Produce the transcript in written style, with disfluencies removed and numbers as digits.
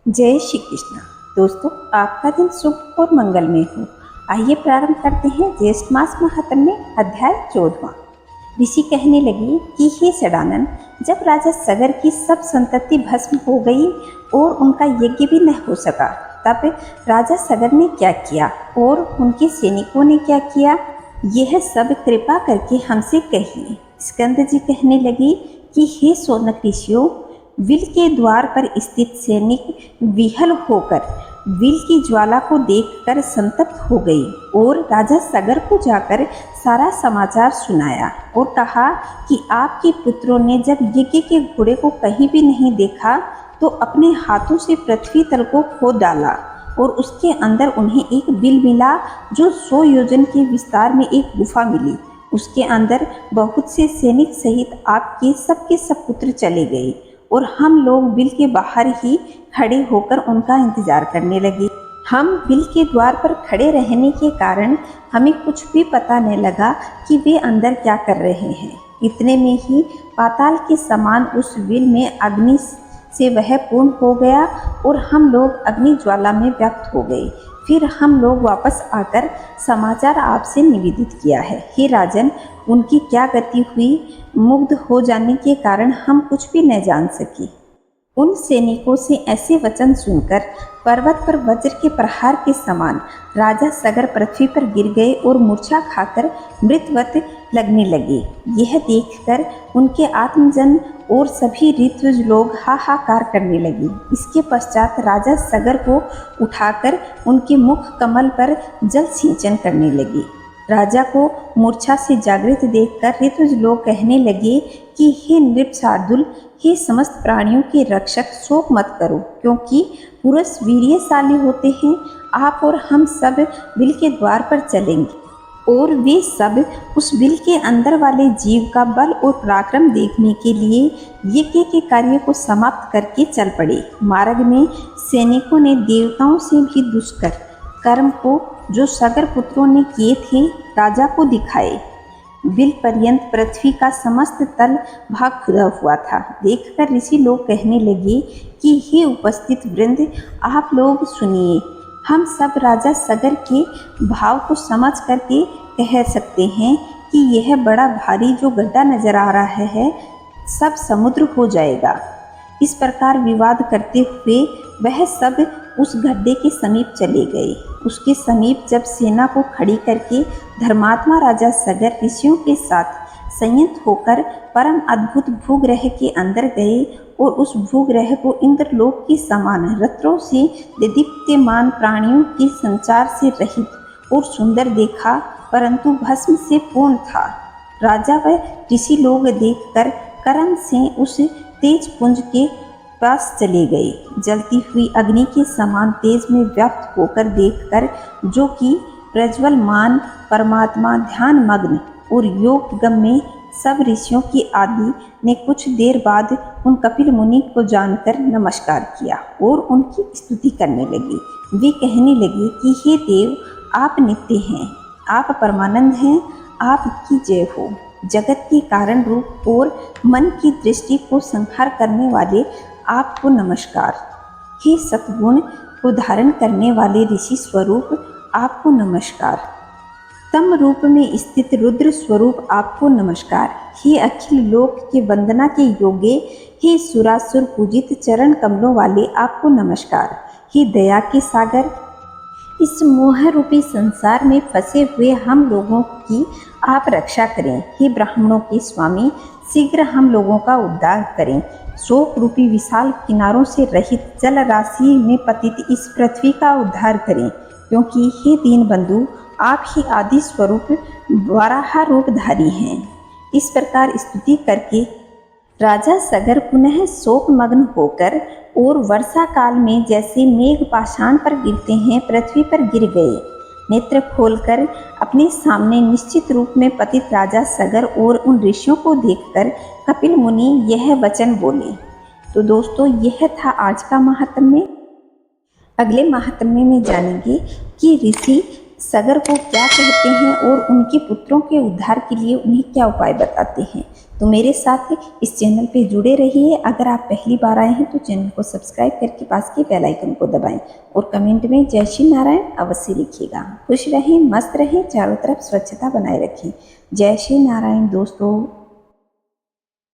जय श्री कृष्ण। दोस्तों, आपका दिन शुभ और मंगलमय हो। आइए प्रारंभ करते हैं ज्येष्ठ मास महात्म्य अध्याय 14वां। ऋषि कहने लगे कि हे षडानन, जब राजा सगर की सब संतति भस्म हो गई और उनका यज्ञ भी न हो सका, तब राजा सगर ने क्या किया और उनके सैनिकों ने क्या किया, यह सब कृपा करके हमसे कहिए। स्कंद जी कहने लगे कि हे सोनक ऋषियों, विल के द्वार पर स्थित सैनिक विहल होकर विल की ज्वाला को देखकर संतप्त हो गई और राजा सगर को जाकर सारा समाचार सुनाया और कहा कि आपके पुत्रों ने जब यज्ञ के घोड़े को कहीं भी नहीं देखा तो अपने हाथों से पृथ्वी तल को खोद डाला और उसके अंदर उन्हें एक बिल मिला जो 100 योजन के विस्तार में एक गुफा मिली। उसके अंदर बहुत से सैनिक सहित आपके सब पुत्र चले गए और हम लोग बिल के बाहर ही खड़े होकर उनका इंतजार करने लगे। हम बिल के द्वार पर खड़े रहने के कारण हमें कुछ भी पता नहीं लगा कि वे अंदर क्या कर रहे हैं। इतने में ही पाताल के समान उस बिल में अग्नि से वह पूर्ण हो गया और हम लोग अग्नि ज्वाला में व्यक्त हो गए। फिर हम लोग वापस आकर समाचार आपसे निवेदित किया है। हे राजन, उनकी क्या गति हुई, मुग्ध हो जाने के कारण हम कुछ भी न जान सके। उन सैनिकों से ऐसे वचन सुनकर पर्वत पर वज्र के प्रहार के समान राजा सगर पृथ्वी पर गिर गए और मूर्छा खाकर मृतवत लगने लगे। यह देखकर उनके आत्मजन और सभी ऋत्विज लोग हाहाकार करने लगे। इसके पश्चात राजा सगर को उठाकर उनके मुख कमल पर जल सिंचन करने लगे। राजा को मूर्छा से जागृत देखकर ऋत्विज लोग कहने लगे कि हे नृप शार्दुल, हे समस्त प्राणियों के रक्षक, शोक मत करो, क्योंकि पुरुष वीर्यशाली होते हैं। आप और हम सब बिल के द्वार पर चलेंगे और वे सब उस बिल के अंदर वाले जीव का बल और पराक्रम देखने के लिए यज्ञ के कार्य को समाप्त करके चल पड़े। मार्ग में सैनिकों ने देवताओं से भी दुष्कर कर्म को जो सगर पुत्रों ने किए थे राजा को दिखाए। बिल पर्यंत पृथ्वी का समस्त तल भाग खुदा हुआ था। देखकर ऋषि लोग कहने लगे कि हे उपस्थित वृंद, आप लोग सुनिए। हम सब राजा सगर के भाव को समझ करके कह सकते हैं कि यह बड़ा भारी जो गड्ढा नजर आ रहा है सब समुद्र हो जाएगा। इस प्रकार विवाद करते हुए वह सब उस गड्ढे के समीप चले गए। उसके समीप जब सेना को खड़ी करके धर्मात्मा राजा सगर ऋषियों के साथ संयत होकर परम अद्भुत भूग्रह के अंदर गए और उस भूग्रह को इंद्रलोक के समान रत्नों से दीप्यमान प्राणियों के संचार से रहित और सुंदर देखा, परंतु भस्म से पूर्ण था। राजा व ऋषि लोग देखकर कर्म से उस तेज पुंज के पास चले गए। जलती हुई अग्नि के समान तेज में व्याप्त होकर देखकर, जो कि प्रज्वलमान परमात्मा ध्यान मग्न और योग गम्य सब ऋषियों की आदि ने कुछ देर बाद उन कपिल मुनि को जानकर नमस्कार किया और उनकी स्तुति करने लगे। वे कहने लगे कि हे देव, आप नित्य हैं, आप परमानंद हैं, आपकी जय हो। जगत के कारण रूप और मन की दृष्टि को संहार करने वाले आपको नमस्कार। हे सतगुण को धारण करने वाले ऋषि स्वरूप आपको नमस्कार। तम रूप में स्थित रुद्र स्वरूप आपको नमस्कार। हे अखिल लोक के वंदना के योग्य, हे सुरासुर पूजित चरण कमलों वाले आपको नमस्कार। हे दया के सागर, इस मोह रूपी संसार में फंसे हुए हम लोगों की आप रक्षा करें। हे ब्राह्मणों के स्वामी, शीघ्र हम लोगों का उद्धार करें। शोक रूपी विशाल किनारों से रहित जल राशि में पतित इस पृथ्वी का उद्धार करें, क्योंकि हे दीन बंधु, आप ही आदि स्वरूप वराह रूपधारी हैं। इस प्रकार स्तुति करके राजा सगर पुनः शोक मग्न होकर और वर्षा काल में जैसे मेघ पाषाण पर गिरते हैं पृथ्वी पर गिर गए। नेत्र खोलकर अपने सामने निश्चित रूप में पतित राजा सगर और उन ऋषियों को देखकर कपिल मुनि यह वचन बोले। तो दोस्तों, यह था आज का महात्म्य। अगले महात्म्य में जानेंगे कि ऋषि सगर को क्या कहते हैं और उनके पुत्रों के उद्धार के लिए उन्हें क्या उपाय बताते हैं। तो मेरे साथ इस चैनल पे जुड़े रहिए। अगर आप पहली बार आए हैं तो चैनल को सब्सक्राइब करके पास के बेल आइकन को दबाएं और कमेंट में जय श्री नारायण अवश्य लिखिएगा। खुश रहें, मस्त रहें, चारों तरफ स्वच्छता बनाए रखें। जय श्री नारायण दोस्तों।